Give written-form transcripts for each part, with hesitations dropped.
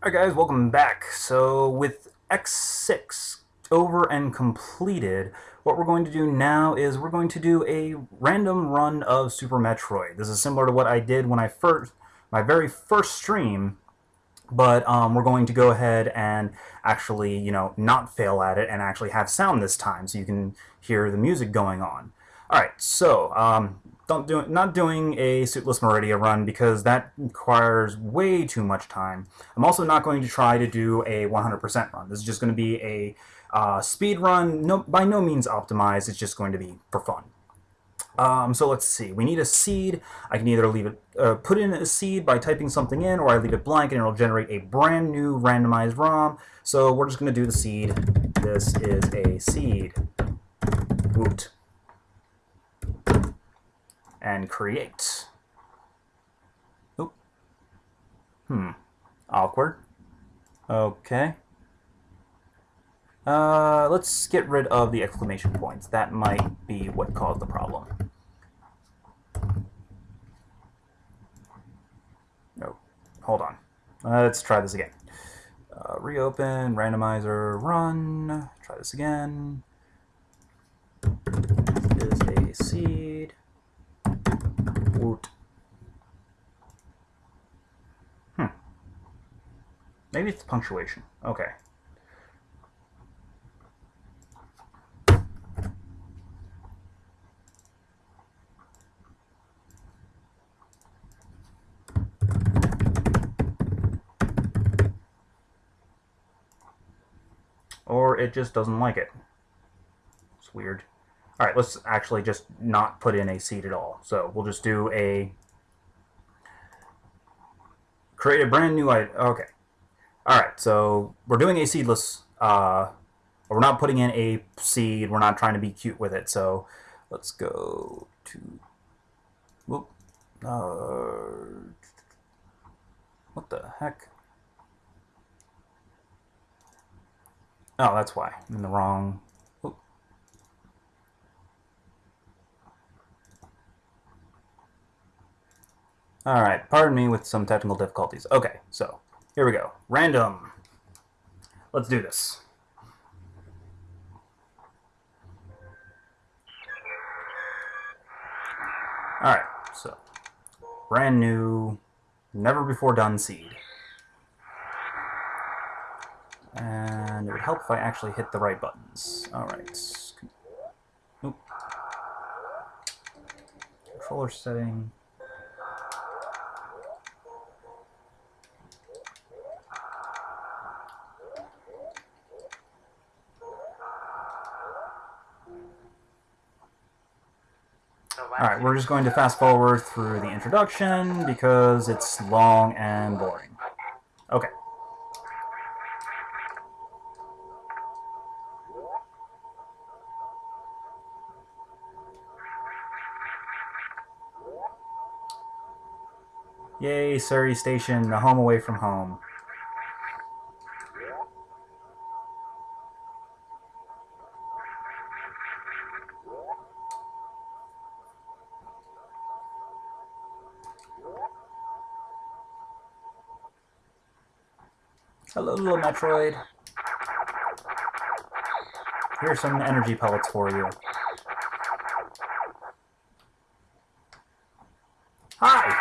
Alright guys, welcome back. So with X6 over and completed, what we're going to do now is we're going to do a random run of Super Metroid. This is similar to what I did when my very first stream, but we're going to go ahead and actually, not fail at it and actually have sound this time so you can hear the music going on. Alright, so not doing a Suitless Meridia run because that requires way too much time. I'm also not going to try to do a 100% run. This is just going to be a speed run, by no means optimized. It's just going to be for fun. So let's see. We need a seed. I can either leave it, put in a seed by typing something in, or I leave it blank and it'll generate a brand new randomized ROM. So we're just going to do the seed. This is a seed. Woot. And create. Oop. Awkward. Okay. Let's get rid of the exclamation points. That might be what caused the problem. No, hold on. Let's try this again. Reopen, randomizer, run. Try this again. This is a seed. Woot. Maybe it's punctuation. Okay. Or it just doesn't like it. It's weird. Alright, let's actually just not put in a seed at all. So we'll just do create a brand new item. Okay. Alright, so we're doing a seedless, we're not putting in a seed, we're not trying to be cute with it, so let's go to, whoop, what the heck? Oh, that's why. I'm in the wrong, whoop. Alright, pardon me with some technical difficulties. Okay, so here we go. Random. Let's do this. Alright, so brand new, never before done seed. And it would help if I actually hit the right buttons. Alright. Oop. Controller setting. Alright, we're just going to fast forward through the introduction because it's long and boring. Okay. Yay, Surrey Station, the home away from home. Hello, little Metroid. Here's some energy pellets for you. Hi!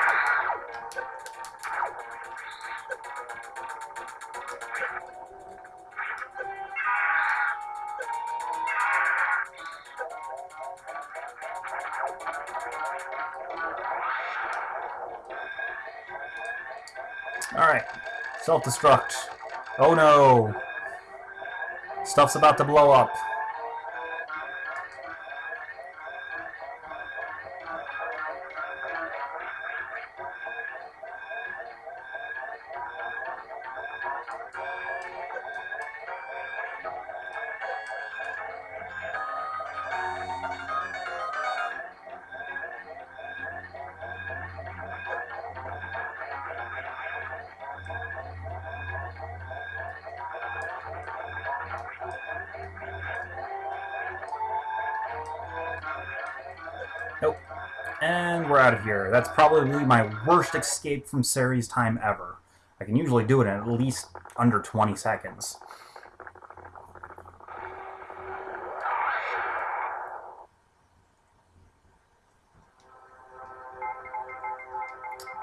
Alright. Self-destruct. Oh no! Stuff's about to blow up. Nope. And we're out of here. That's probably my worst escape from Sari's time ever. I can usually do it in at least under 20 seconds.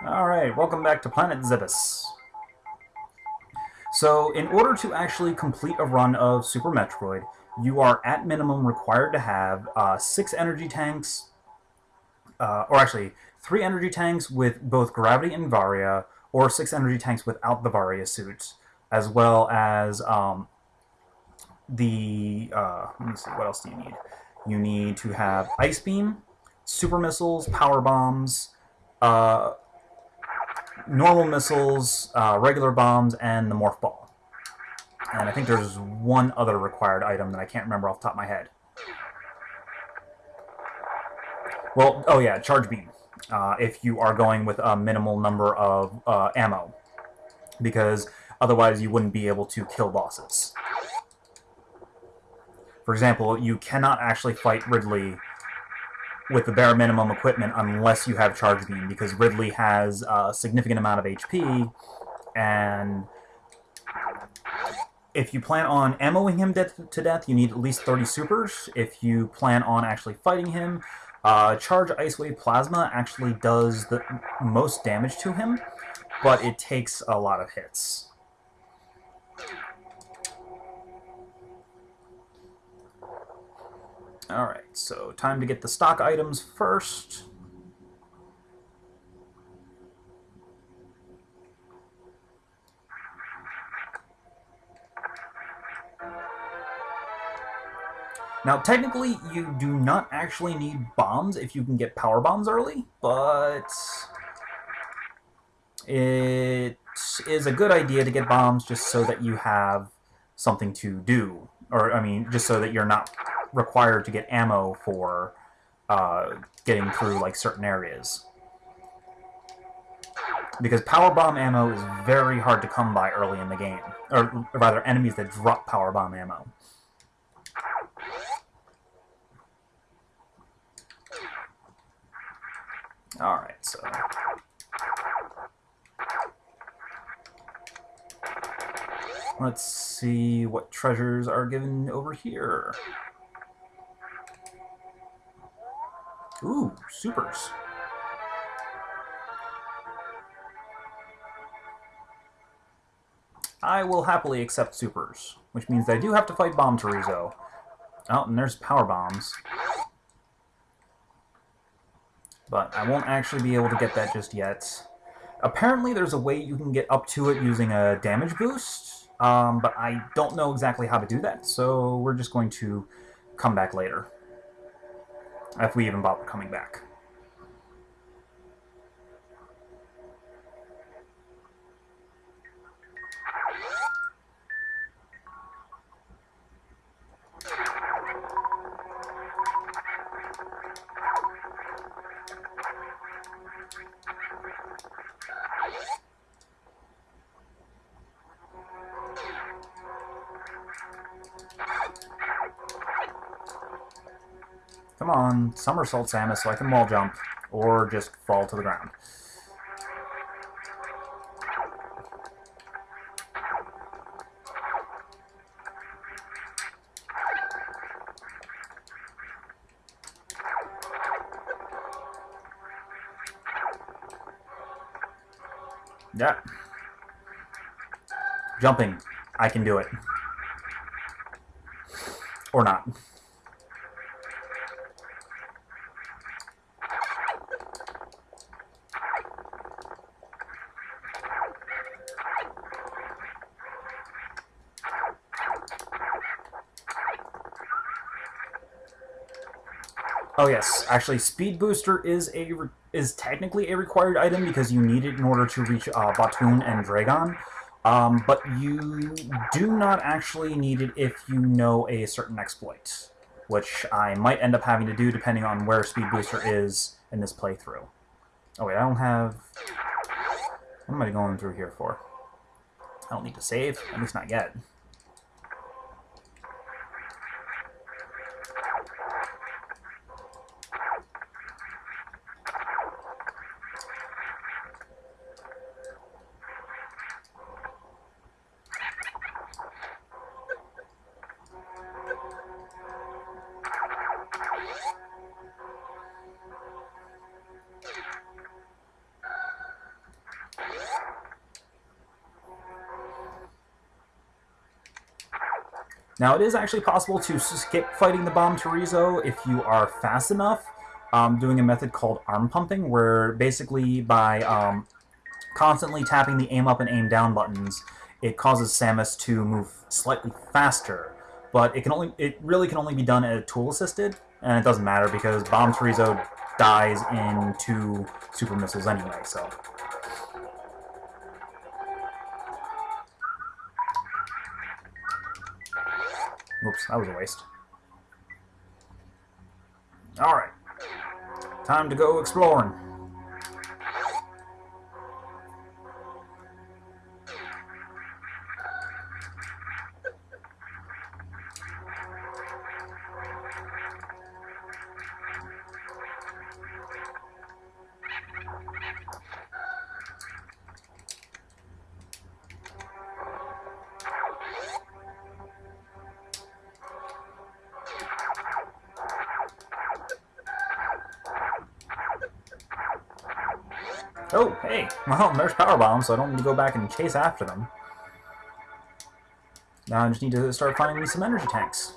Alright, welcome back to Planet Zibus. So, in order to actually complete a run of Super Metroid, you are at minimum required to have 6 energy tanks, or actually 3 energy tanks with both Gravity and Varia, or 6 energy tanks without the Varia suit, as well as let me see, what else do you need? You need to have Ice Beam, Super Missiles, Power Bombs, normal missiles, regular bombs, and the Morph Ball. And I think there's one other required item that I can't remember off the top of my head. Well, oh yeah, Charge Beam. If you are going with a minimal number of ammo. Because otherwise you wouldn't be able to kill bosses. For example, you cannot actually fight Ridley with the bare minimum equipment unless you have Charge Beam, because Ridley has a significant amount of HP, and if you plan on ammoing him to death, you need at least 30 supers. If you plan on actually fighting him, Charge Ice Wave Plasma actually does the most damage to him, but it takes a lot of hits. Alright, so time to get the stock items first. Now, technically, you do not actually need bombs if you can get power bombs early, but it is a good idea to get bombs just so that you have something to do. Or, I mean, just so that you're not required to get ammo for getting through, like, certain areas. Because power bomb ammo is very hard to come by early in the game. Or, rather, enemies that drop power bomb ammo. Alright, so... let's see what treasures are given over here. Ooh, supers. I will happily accept supers, which means I do have to fight Bomb Terizo. Oh, and there's power bombs. But I won't actually be able to get that just yet. Apparently there's a way you can get up to it using a damage boost, but I don't know exactly how to do that, so we're just going to come back later. If we even bother coming back. Come on, somersault Samus so I can wall jump, or just fall to the ground. Yeah. Jumping. I can do it. Or not. Oh yes, actually, Speed Booster is technically a required item because you need it in order to reach Batoon and Dragon, but you do not actually need it if you know a certain exploit, which I might end up having to do depending on where Speed Booster is in this playthrough. Oh wait, I don't have... what am I going through here for? I don't need to save, at least not yet. Now, it is actually possible to skip fighting the Bomb Torizo if you are fast enough, doing a method called arm pumping, where basically by constantly tapping the aim up and aim down buttons, it causes Samus to move slightly faster. But it really can only be done at tool assisted, and it doesn't matter because Bomb Torizo dies in 2 super missiles anyway, so. Oops, that was a waste. Alright. Time to go exploring. Oh, hey. Well, there's power bombs, so I don't need to go back and chase after them. Now I just need to start finding me some energy tanks.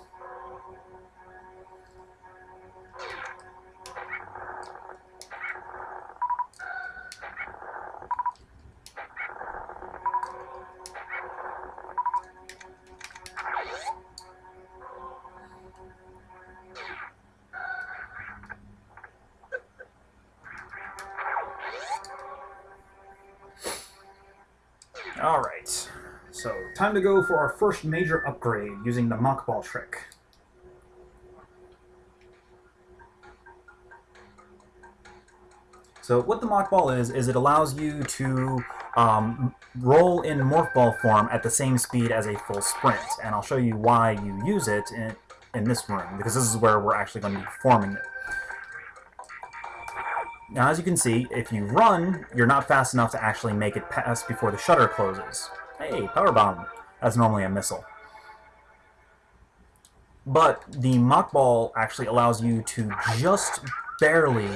Alright, so time to go for our first major upgrade using the Mock Ball trick. So what the Mock Ball is it allows you to roll in Morph Ball form at the same speed as a full sprint, and I'll show you why you use it in this room, because this is where we're actually going to be performing it. Now, as you can see, if you run, you're not fast enough to actually make it past before the shutter closes. Hey, power bomb. That's normally a missile. But the Mock Ball actually allows you to just barely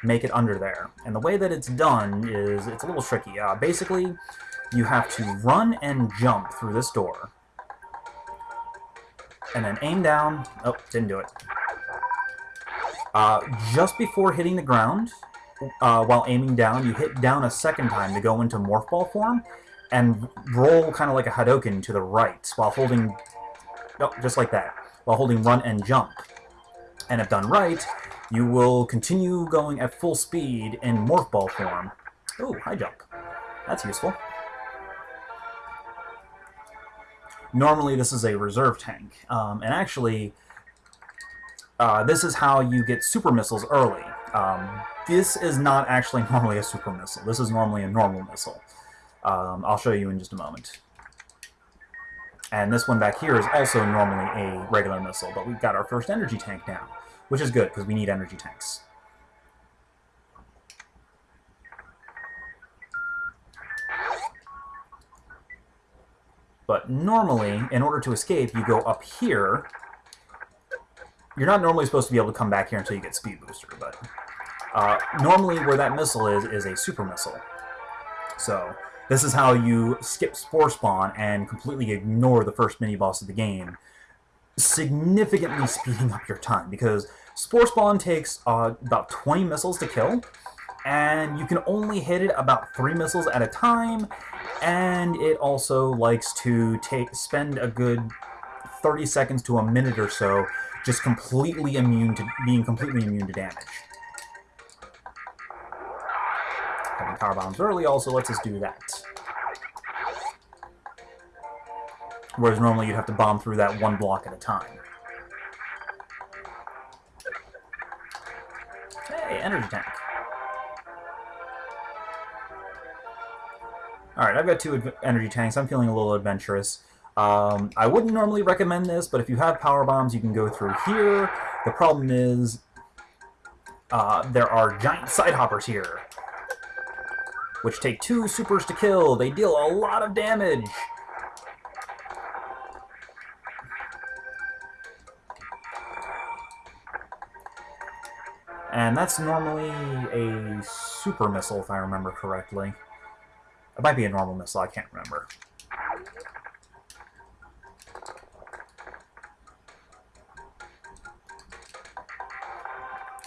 make it under there. And the way that it's done is, it's a little tricky. Basically, you have to run and jump through this door. And then aim down. Oh, didn't do it. Just before hitting the ground, while aiming down, you hit down a second time to go into Morph Ball form, and roll kind of like a Hadouken to the right, while holding, just like that, while holding run and jump. And if done right, you will continue going at full speed in Morph Ball form. Ooh, high jump. That's useful. Normally this is a reserve tank, and actually, this is how you get super missiles early. This is not actually normally a super missile. This is normally a normal missile. I'll show you in just a moment. And this one back here is also normally a regular missile, but we've got our first energy tank now, which is good, because we need energy tanks. But normally, in order to escape, you go up here. You're not normally supposed to be able to come back here until you get Speed Booster, but normally where that missile is a super missile. So this is how you skip Spore Spawn and completely ignore the first mini-boss of the game, significantly speeding up your time, because Spore Spawn takes about 20 missiles to kill, and you can only hit it about 3 missiles at a time, and it also likes to spend a good 30 seconds to a minute or so just completely immune to completely immune to damage. Having power bombs early also lets us do that. Whereas normally you'd have to bomb through that one block at a time. Hey, energy tank. Alright, I've got 2 energy tanks. I'm feeling a little adventurous. I wouldn't normally recommend this, but if you have power bombs, you can go through here. The problem is there are giant side hoppers here, which take 2 supers to kill. They deal a lot of damage. And that's normally a super missile, if I remember correctly. It might be a normal missile, I can't remember.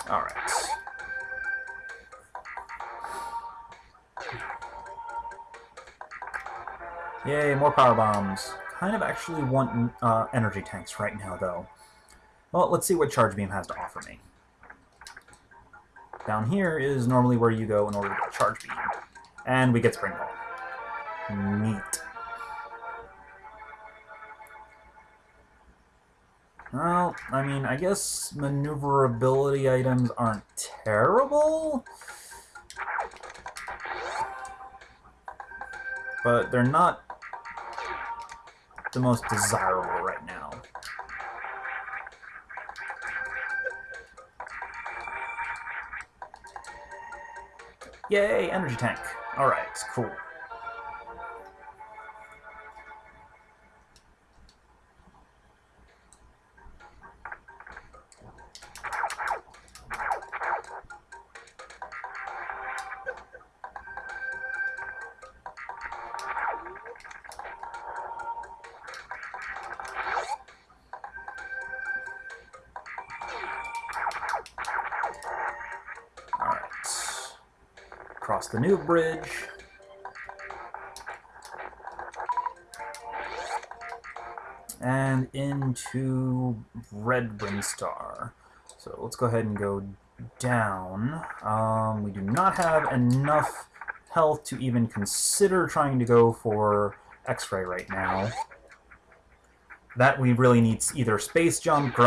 Alright. Yay, more power bombs. Kind of actually want energy tanks right now, though. Well, let's see what Charge Beam has to offer me. Down here is normally where you go in order to get Charge Beam. And we get Spring Ball. Neat. Well, I mean, I guess maneuverability items aren't terrible, but they're not the most desirable right now. Yay, energy tank. Alright, cool. Across the new bridge. And into Red Brinstar. So let's go ahead and go down. We do not have enough health to even consider trying to go for X-ray right now. That we really need either space jump, we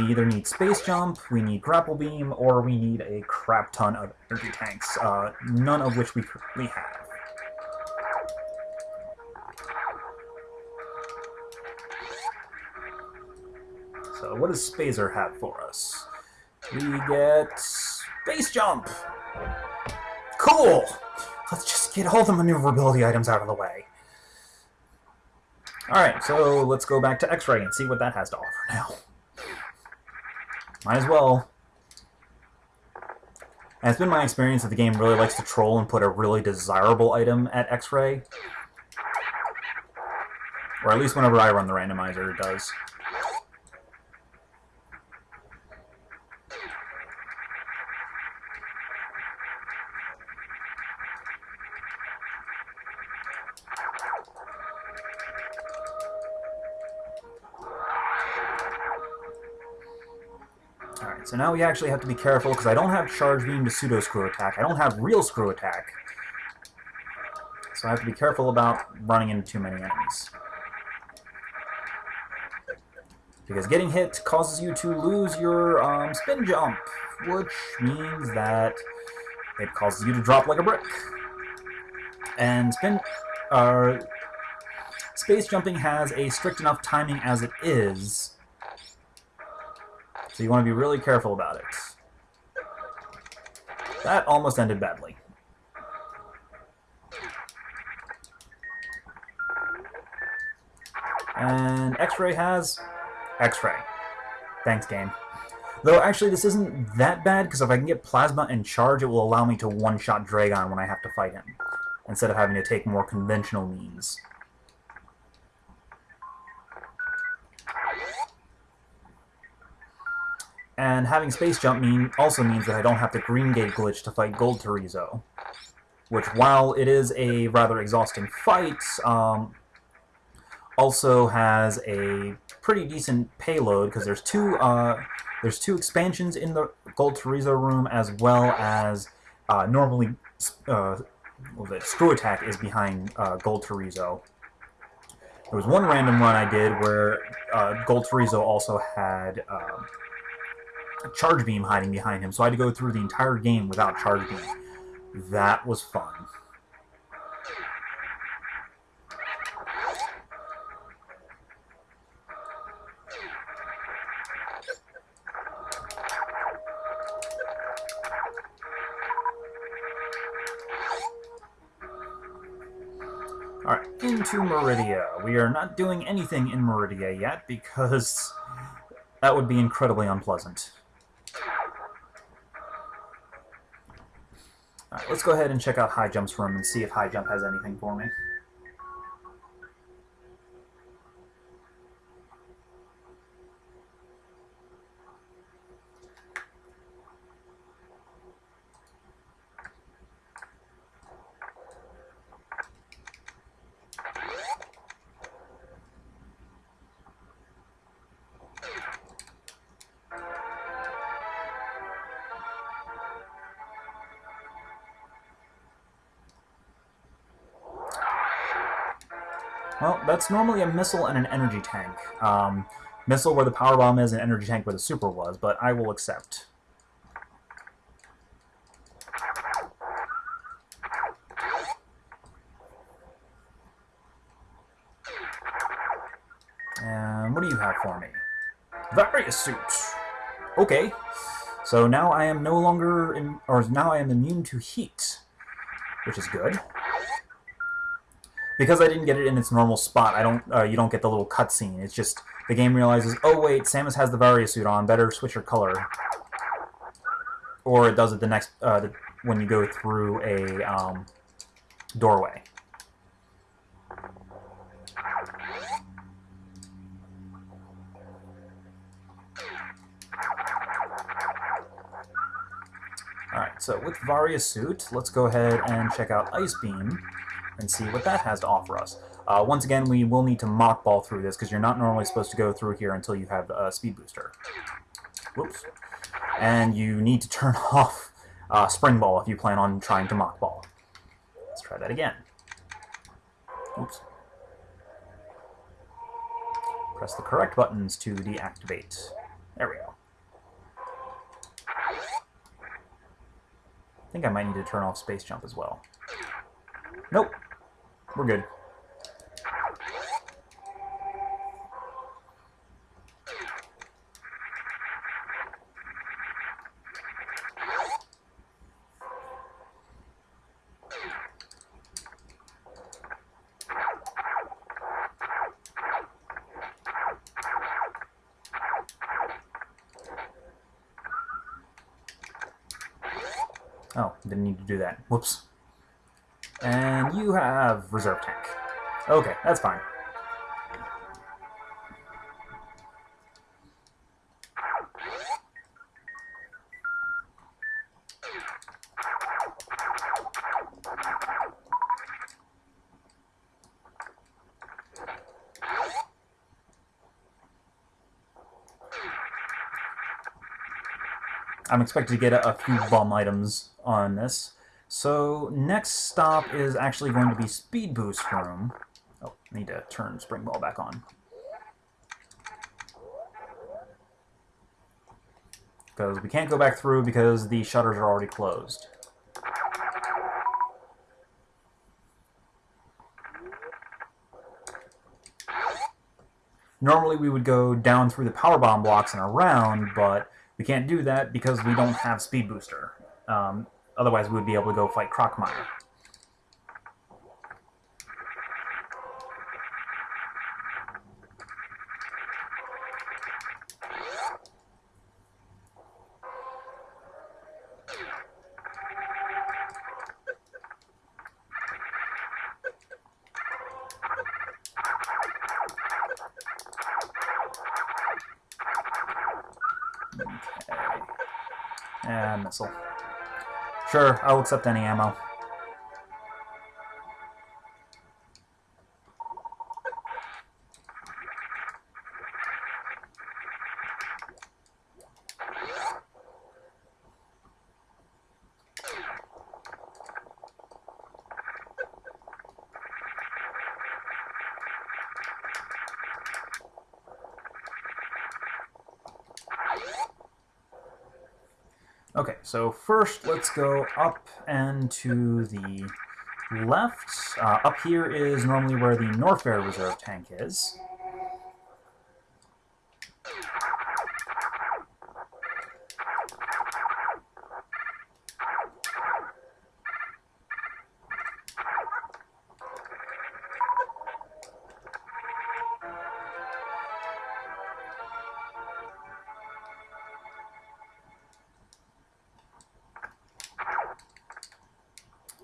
either need space jump, we need grapple beam, or we need a crap ton of energy tanks, none of which we currently have. So what does Spazer have for us? We get space jump! Cool! Let's just get all the maneuverability items out of the way. Alright, so let's go back to X-Ray and see what that has to offer now. Might as well. And it's been my experience that the game really likes to troll and put a really desirable item at X-Ray. Or at least whenever I run the randomizer, it does. Alright, so now we actually have to be careful because I don't have Charge Beam to Pseudo Screw Attack. I don't have Real Screw Attack. So I have to be careful about running into too many enemies. Because getting hit causes you to lose your spin jump, which means that it causes you to drop like a brick. And space jumping has a strict enough timing as it is, so you want to be really careful about it. That almost ended badly. And X-Ray has X-Ray. Thanks, game. Though, actually, this isn't that bad, because if I can get Plasma and Charge, it will allow me to one-shot Dragon when I have to fight him, instead of having to take more conventional means. And having Space Jump also means that I don't have to Green Gate glitch to fight Gold Torizo, which, while it is a rather exhausting fight, also has a pretty decent payload, because there's two expansions in the Gold Torizo room, as well as normally Screw Attack is behind Gold Torizo. There was one random run I did where Gold Torizo also had Charge Beam hiding behind him, so I had to go through the entire game without Charge Beam. That was fun. Alright, into Meridia. We are not doing anything in Meridia yet, because that would be incredibly unpleasant. Alright, let's go ahead and check out High Jump's room and see if High Jump has anything for me. Well, that's normally a missile and an energy tank. Missile where the power bomb is and energy tank where the super was, but I will accept. And what do you have for me? Various suit. Okay. So now I am no longer now I am immune to heat, which is good. Because I didn't get it in its normal spot, you don't get the little cutscene. It's just the game realizes, oh wait, Samus has the Varia suit on. Better switch her color. Or it does it the next when you go through a doorway. Alright, so with Varia's suit, let's go ahead and check out Ice Beam and see what that has to offer us. Once again, we will need to Mach Ball through this, because you're not normally supposed to go through here until you have a Speed Booster. Whoops. And you need to turn off Spring Ball if you plan on trying to Mach Ball. Let's try that again. Oops. Press the correct buttons to deactivate. There we go. I think I might need to turn off Space Jump as well. Nope. We're good. Oh, didn't need to do that. Whoops. And you have Reserve Tank. Okay, that's fine. I'm expected to get a few bum items on this. So next stop is actually going to be Speed Boost Room. Oh, I need to turn Spring Ball back on. Because we can't go back through because the shutters are already closed. Normally we would go down through the power bomb blocks and around, but we can't do that because we don't have Speed Booster. Otherwise we would be able to go fight Crocmire. And missile. Sure, I'll accept any ammo. Okay, so first let's go up and to the left. Up here is normally where the Norfair Reserve Tank is.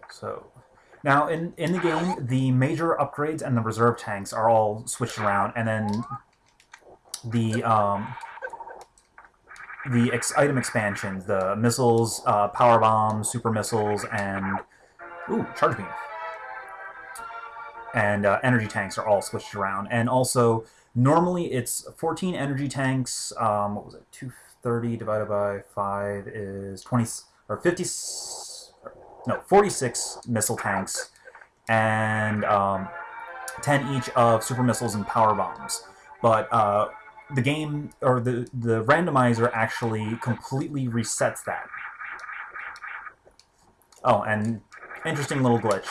So now in the game, the major upgrades and the reserve tanks are all switched around, and then the item expansions, the missiles, power bombs, super missiles, and charge beam, and energy tanks are all switched around. And also, normally it's 14 energy tanks. What was it? 230 divided by 5 is 20 or 50. No, 46 missile tanks and 10 each of super missiles and power bombs. But the game, or the randomizer actually completely resets that. Oh, and interesting little glitch.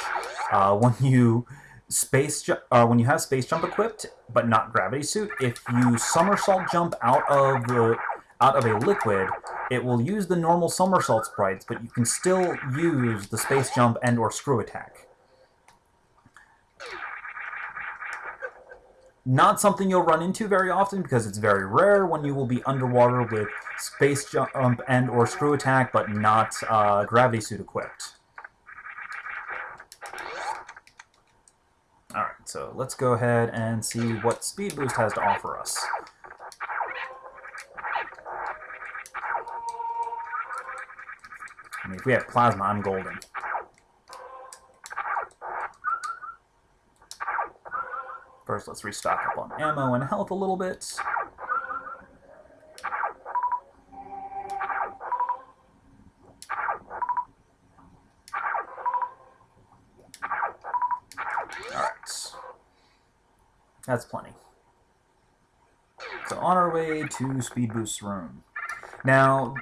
When you when you have space jump equipped but not gravity suit, if you somersault jump out of a liquid, it will use the normal somersault sprites, but you can still use the space jump and or screw attack. Not something you'll run into very often because it's very rare when you will be underwater with space jump and or screw attack, but not gravity suit equipped. Alright, so let's go ahead and see what Speed Boost has to offer us. I mean, if we have Plasma, I'm golden. First, let's restock up on ammo and health a little bit. Alright. That's plenty. So on our way to Speed Boost's room. Now,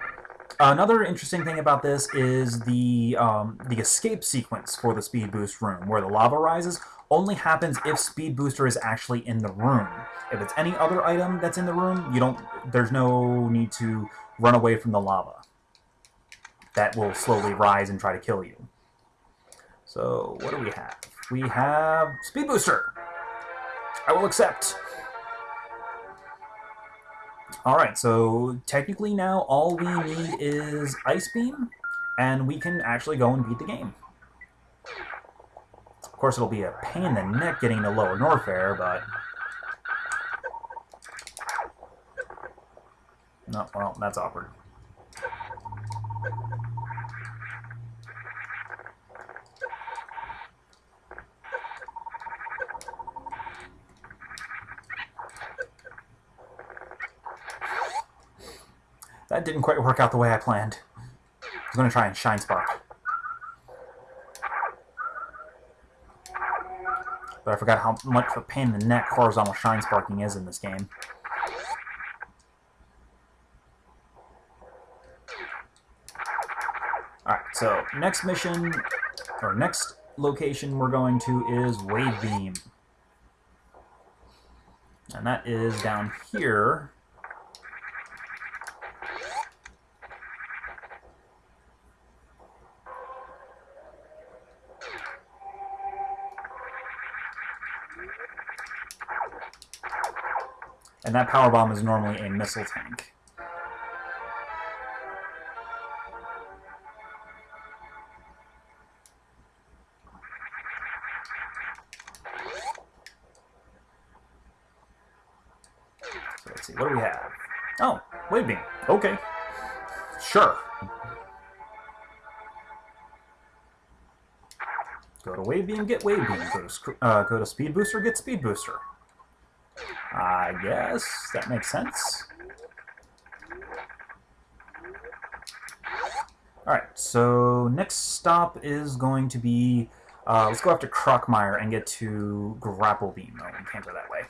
another interesting thing about this is the escape sequence for the Speed Boost room, where the lava rises, only happens if Speed Booster is actually in the room. If it's any other item that's in the room, there's no need to run away from the lava. That will slowly rise and try to kill you. So, what do we have? We have Speed Booster! I will accept! Alright, so technically now all we need is Ice Beam, and we can actually go and beat the game. Of course, it'll be a pain in the neck getting to Lower Norfair, but... No, well, that's awkward. That didn't quite work out the way I planned. I was going to try and Shine Spark. But I forgot how much of a pain in the neck horizontal Shine Sparking is in this game. Alright, so next mission, or next location we're going to is Wave Beam. And that is down here. And that power bomb is normally a missile tank. So let's see, what do we have? Oh, Wave Beam. Okay. Sure. Go to Wave Beam, get Wave Beam. Go to Speed Booster, get Speed Booster. I guess that makes sense. Alright, so next stop is going to be... let's go after Crockmire and get to Grapple Beam. No, we can't go that way.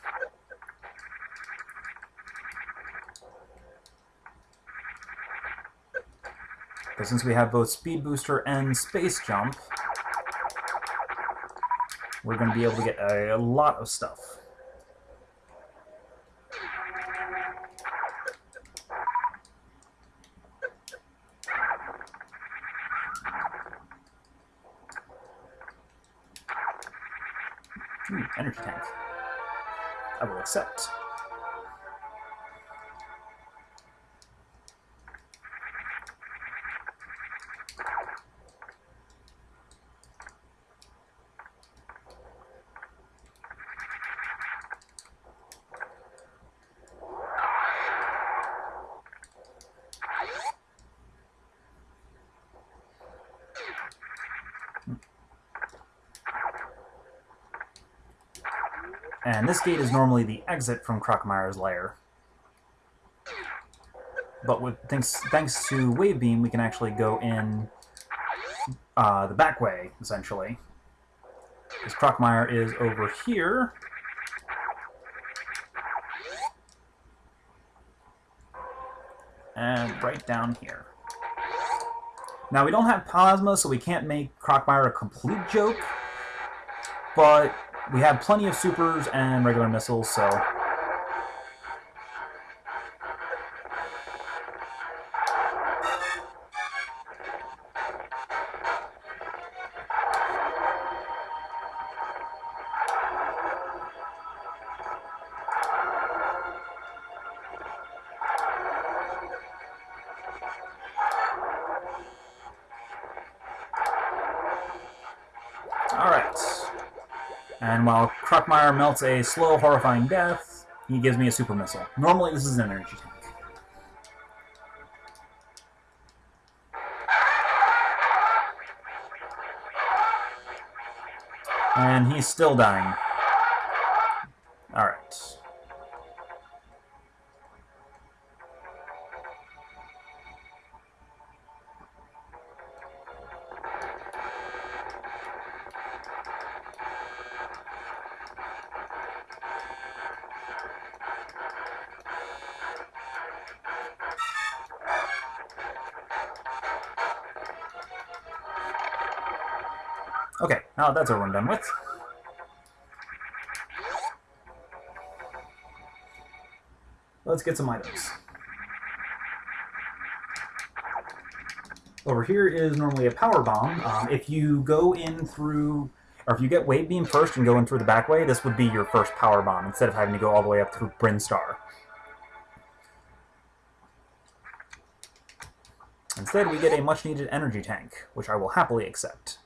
But since we have both Speed Booster and Space Jump, we're going to be able to get a lot of stuff. Energy tank. I will accept. And this gate is normally the exit from Crockmire's lair. But with thanks to Wave Beam, we can actually go in the back way, essentially. This Crockmire is over here. And right down here. Now, we don't have plasma, so we can't make Crockmire a complete joke, but we have plenty of supers and regular missiles, so... Alright. And while Crockmire melts a slow, horrifying death, he gives me a super missile. Normally, this is an energy tank. And he's still dying. Alright. Okay, now that's over and done with. Let's get some items. Over here is normally a power bomb. If you go in through, or if you get Wave Beam first and go in through the back way, this would be your first power bomb instead of having to go all the way up through Brinstar. Instead, we get a much-needed energy tank, which I will happily accept.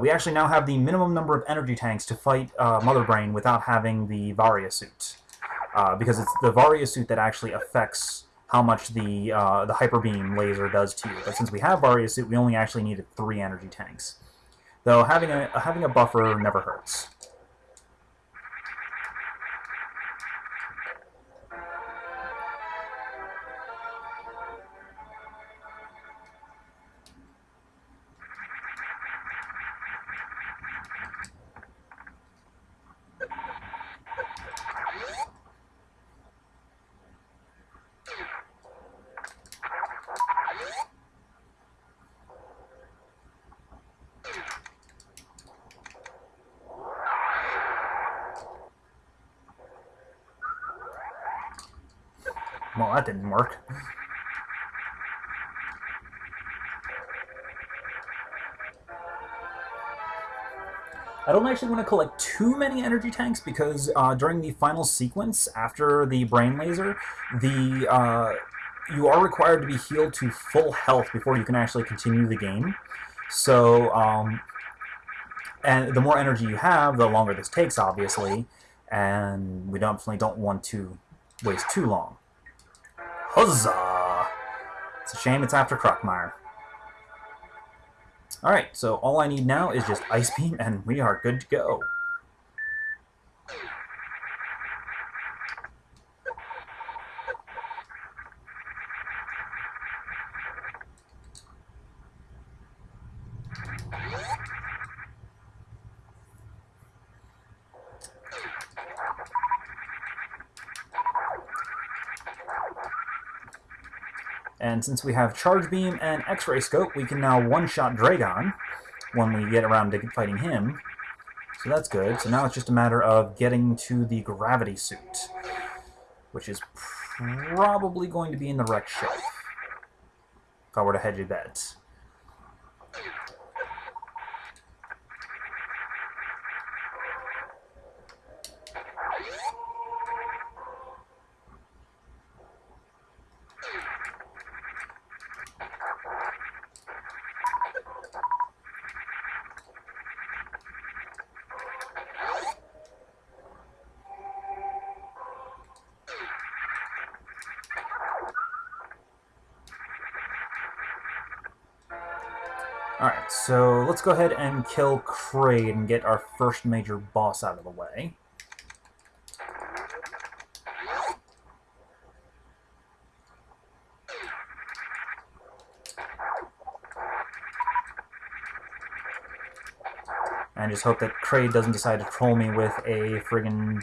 We actually now have the minimum number of energy tanks to fight Mother Brain without having the Varia suit. Because it's the Varia suit that actually affects how much the Hyper Beam laser does to you. But since we have Varia suit, we only actually needed 3 energy tanks. Though having a buffer never hurts. Well, that didn't work. I don't actually want to collect too many energy tanks because during the final sequence, after the brain laser, you are required to be healed to full health before you can actually continue the game. So, and the more energy you have, the longer this takes, obviously, and we definitely don't want to waste too long. Huzzah! It's a shame it's after Crockmire. Alright, so all I need now is just Ice Beam, and we are good to go. And since we have Charge Beam and X-Ray Scope, we can now one-shot Dragon when we get around to fighting him. So that's good. So now it's just a matter of getting to the Gravity Suit, which is probably going to be in the wreck ship, if I were to hedge a bet. Alright, so let's go ahead and kill Kraid and get our first major boss out of the way. And just hope that Kraid doesn't decide to troll me with a friggin'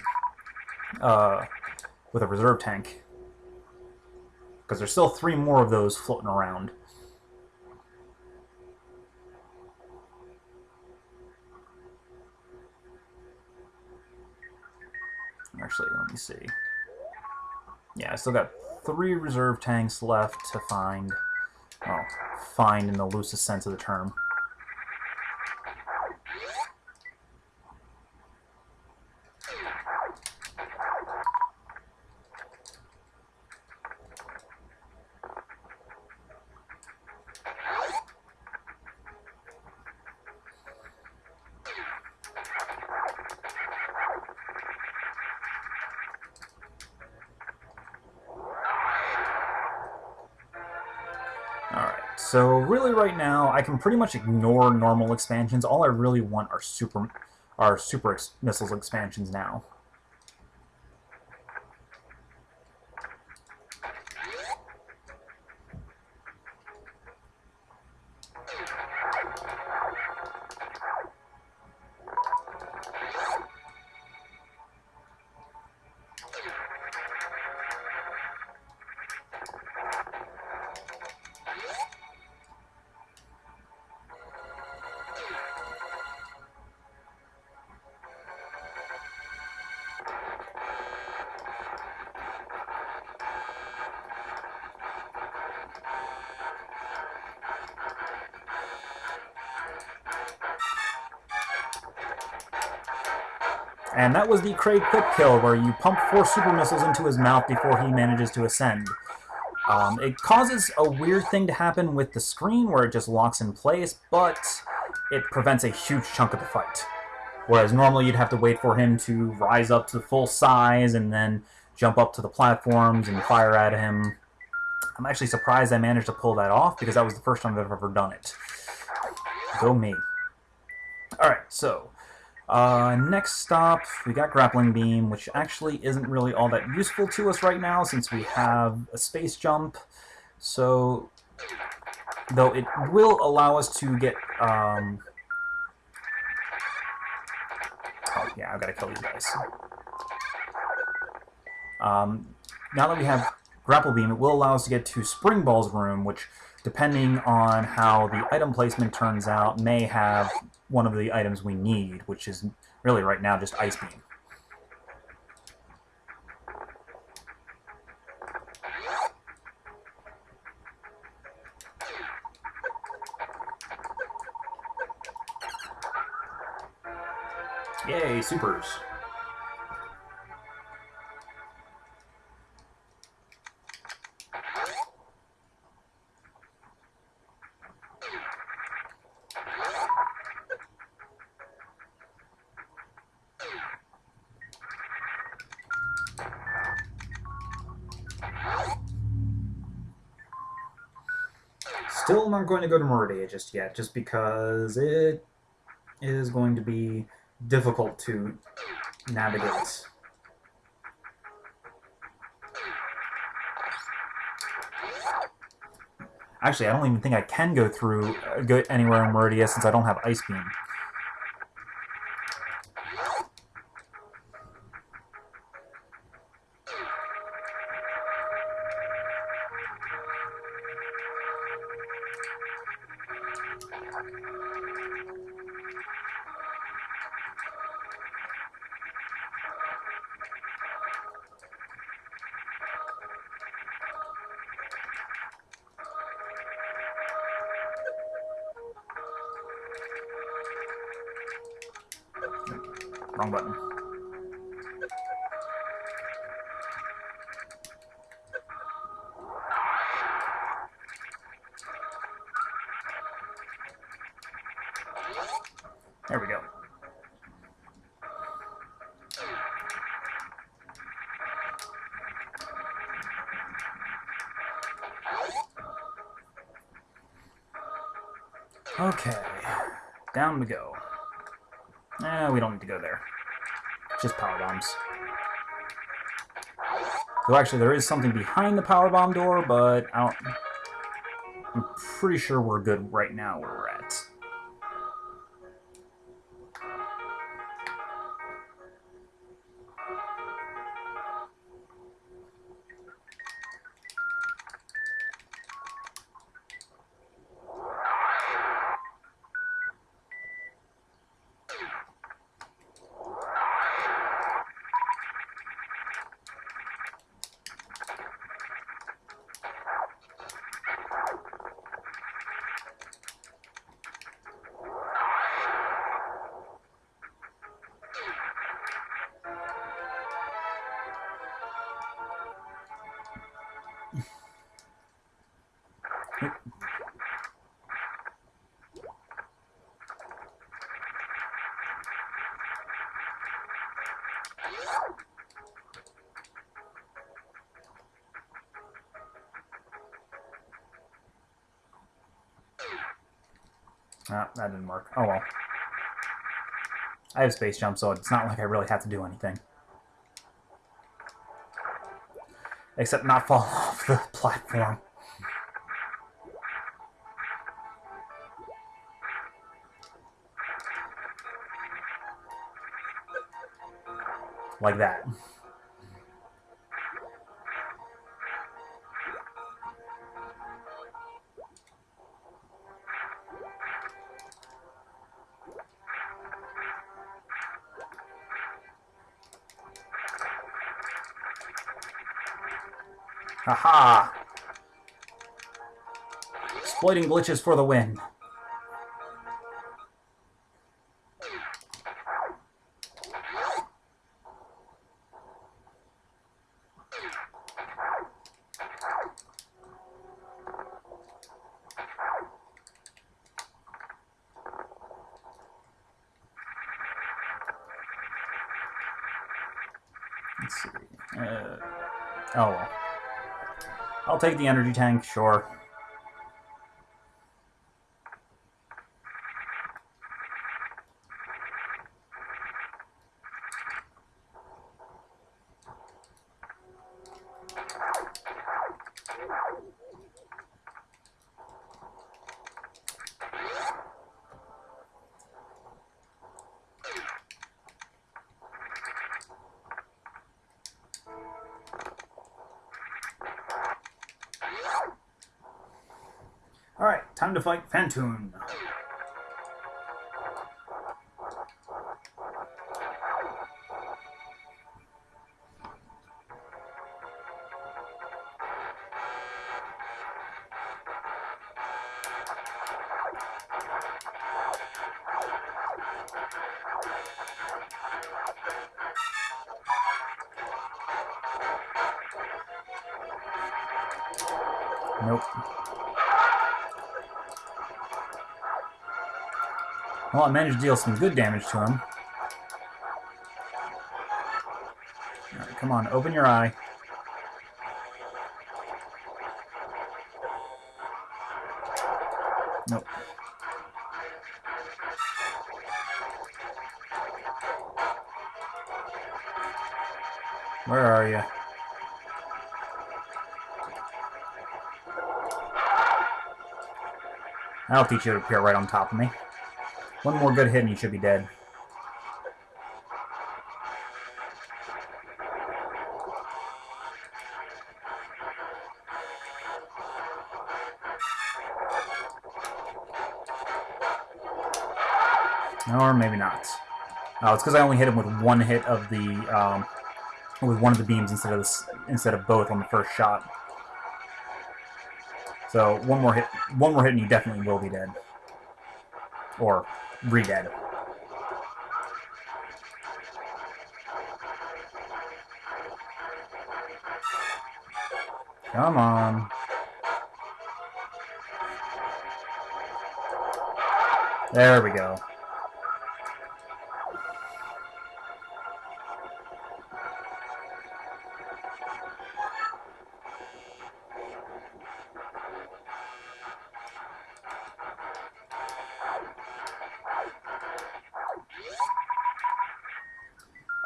with a reserve tank. Because there's still 3 more of those floating around. Actually, let me see. Yeah, I still got 3 reserve tanks left to find. Well, find in the loosest sense of the term. So really right now, I can pretty much ignore normal expansions. All I really want are super missiles expansions now. And that was the Kraid quick kill, where you pump 4 super missiles into his mouth before he manages to ascend. It causes a weird thing to happen with the screen, where it just locks in place, but it prevents a huge chunk of the fight. Whereas normally you'd have to wait for him to rise up to full size and then jump up to the platforms and fire at him. I'm actually surprised I managed to pull that off, because that was the first time I've ever done it. Go me. Alright, so next stop, we got Grappling Beam, which actually isn't really all that useful to us right now since we have a space jump. So, though it will allow us to get, oh yeah, I've got to kill these guys. Now that we have Grapple Beam, it will allow us to get to Spring Ball's room, which, depending on how the item placement turns out, may have one of the items we need, which is really right now just Ice Beam. Yay, supers. Still not going to go to Meridia just yet, just because it is going to be difficult to navigate. Actually, I don't even think I can go anywhere in Meridia since I don't have Ice Beam. Wrong button. There we go. Okay, down we go. We don't need to go there. Just power bombs. So actually, there is something behind the power bomb door, but I'm pretty sure we're good right now where we're at. Ah, that didn't work. Oh well. I have space jump, so it's not like I really have to do anything. Except not fall off the platform. Like that. Aha! Exploiting glitches for the win. Let's see. Oh well. I'll take the energy tank, sure. Alright, time to fight Phantoon. Nope. Well, I managed to deal some good damage to him. Alright, come on, open your eye. Nope. Where are you? I'll teach you to appear right on top of me. One more good hit and you should be dead. Or maybe not. Oh, it's because I only hit him with one hit of the with one of the beams instead of both on the first shot. So one more hit and you definitely will be dead. Or re-dead. Come on. There we go.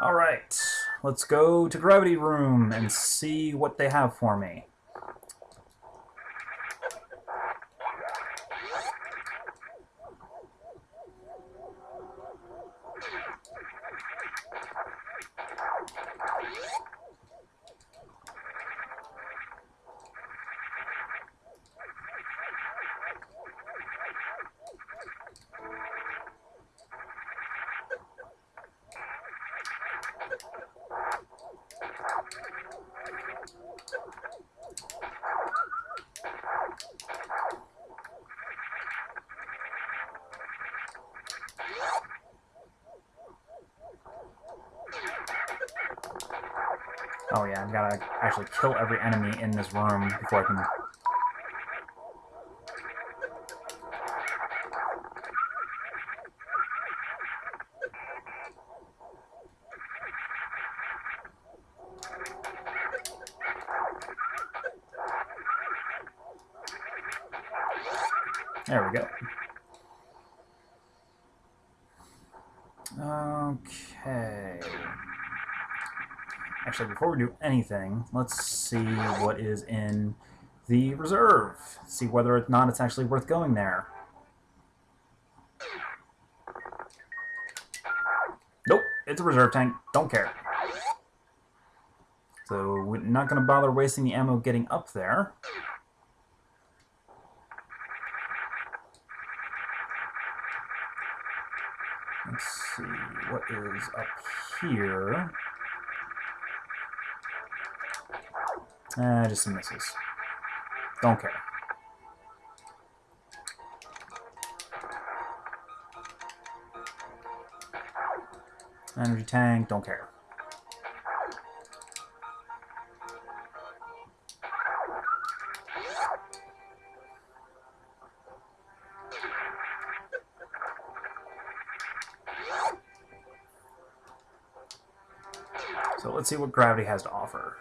Alright, let's go to Gravity Room and see what they have for me. Oh yeah, I've got to actually kill every enemy in this room before I can... There we go. Okay. Actually, before we do anything, let's see what is in the reserve. See whether or not it's actually worth going there. Nope, it's a reserve tank. Don't care. So we're not going to bother wasting the ammo getting up there. Let's see, what is up here? Just some misses. Don't care. Energy tank, don't care. So let's see what gravity has to offer.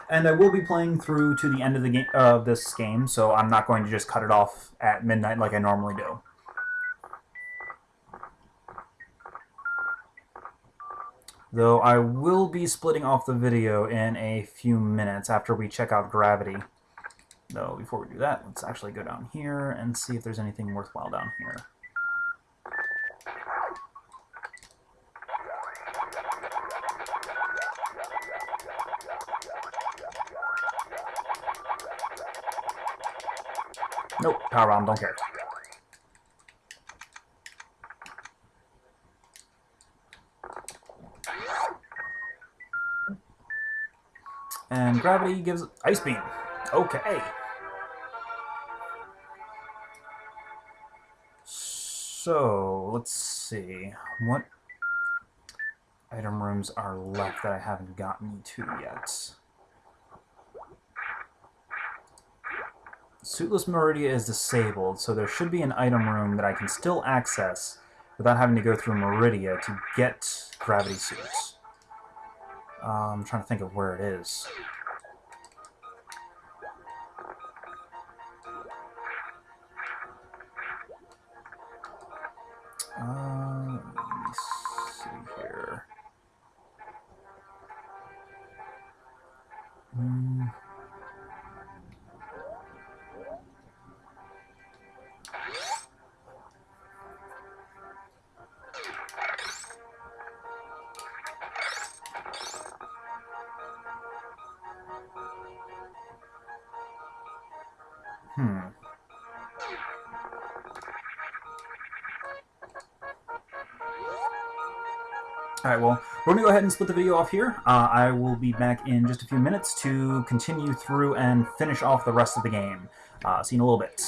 And I will be playing through to the end of the game, this game, so I'm not going to just cut it off at midnight like I normally do. Though I will be splitting off the video in a few minutes after we check out gravity. Though before we do that, let's actually go down here and see if there's anything worthwhile down here. Nope, power bomb, don't care. And gravity gives ice beam. Okay. So, let's see. What item rooms are left that I haven't gotten to yet? Suitless Meridia is disabled, so there should be an item room that I can still access without having to go through Meridia to get gravity suits. I'm trying to think of where it is. Let me see here. Alright, well, we're going to go ahead and split the video off here. I will be back in just a few minutes to continue through and finish off the rest of the game. See you in a little bit.